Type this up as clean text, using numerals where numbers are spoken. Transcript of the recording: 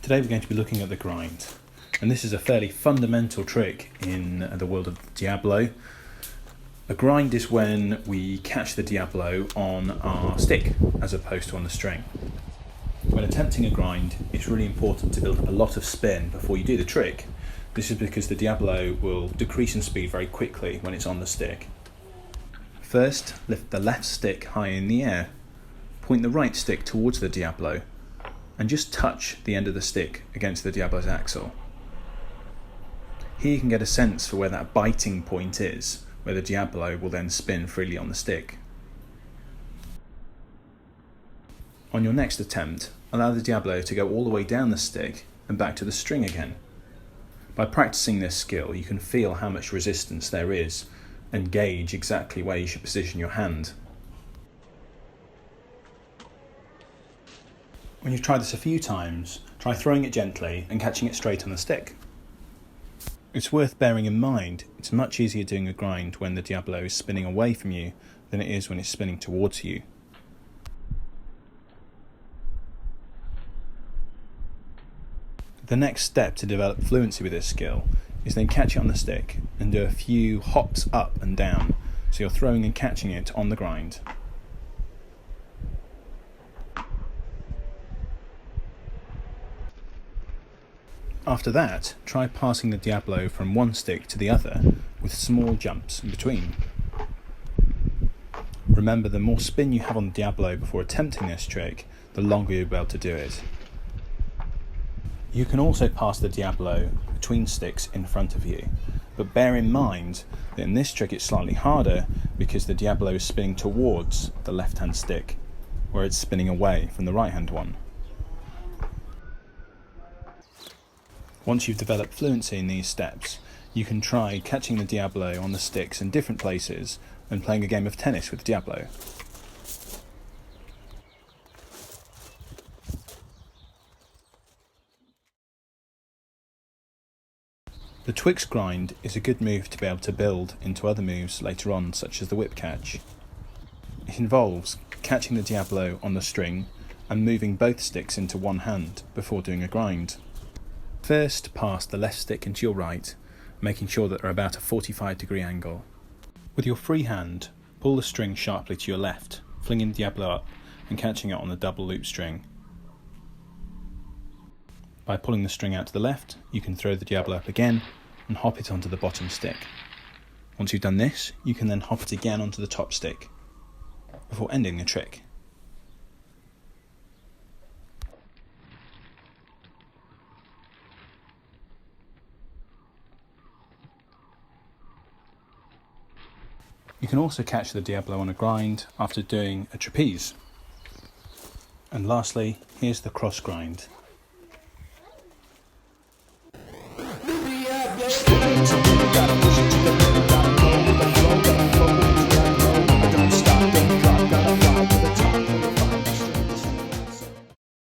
Today we're going to be looking at the grind, and this is a fairly fundamental trick in the world of Diabolo. A grind is when we catch the Diabolo on our stick as opposed to on the string. When attempting a grind, it's really important to build up a lot of spin before you do the trick. This is because the Diabolo will decrease in speed very quickly when it's on the stick. First, lift the left stick high in the air, point the right stick towards the Diabolo, and just touch the end of the stick against the Diabolo's axle. Here you can get a sense for where that biting point is, where the Diabolo will then spin freely on the stick. On your next attempt, allow the Diabolo to go all the way down the stick and back to the string again. By practicing this skill, you can feel how much resistance there is and gauge exactly where you should position your hand. When you've tried this a few times, try throwing it gently and catching it straight on the stick. It's worth bearing in mind it's much easier doing a grind when the Diabolo is spinning away from you than it is when it's spinning towards you. The next step to develop fluency with this skill is then catch it on the stick and do a few hops up and down, so you're throwing and catching it on the grind. After that, try passing the Diabolo from one stick to the other with small jumps in between. Remember, the more spin you have on the Diabolo before attempting this trick, the longer you'll be able to do it. You can also pass the Diabolo between sticks in front of you, but bear in mind that in this trick it's slightly harder because the Diabolo is spinning towards the left-hand stick, where it's spinning away from the right-hand one. Once you've developed fluency in these steps, you can try catching the Diabolo on the sticks in different places and playing a game of tennis with Diabolo. The Twix grind is a good move to be able to build into other moves later on, such as the whip catch. It involves catching the Diabolo on the string and moving both sticks into one hand before doing a grind. First, pass the left stick into your right, making sure that they're about a 45-degree angle. With your free hand, pull the string sharply to your left, flinging the Diabolo up and catching it on the double loop string. By pulling the string out to the left, you can throw the Diabolo up again and hop it onto the bottom stick. Once you've done this, you can then hop it again onto the top stick, before ending the trick. You can also catch the Diabolo on a grind after doing a trapeze. And lastly, here's the cross grind.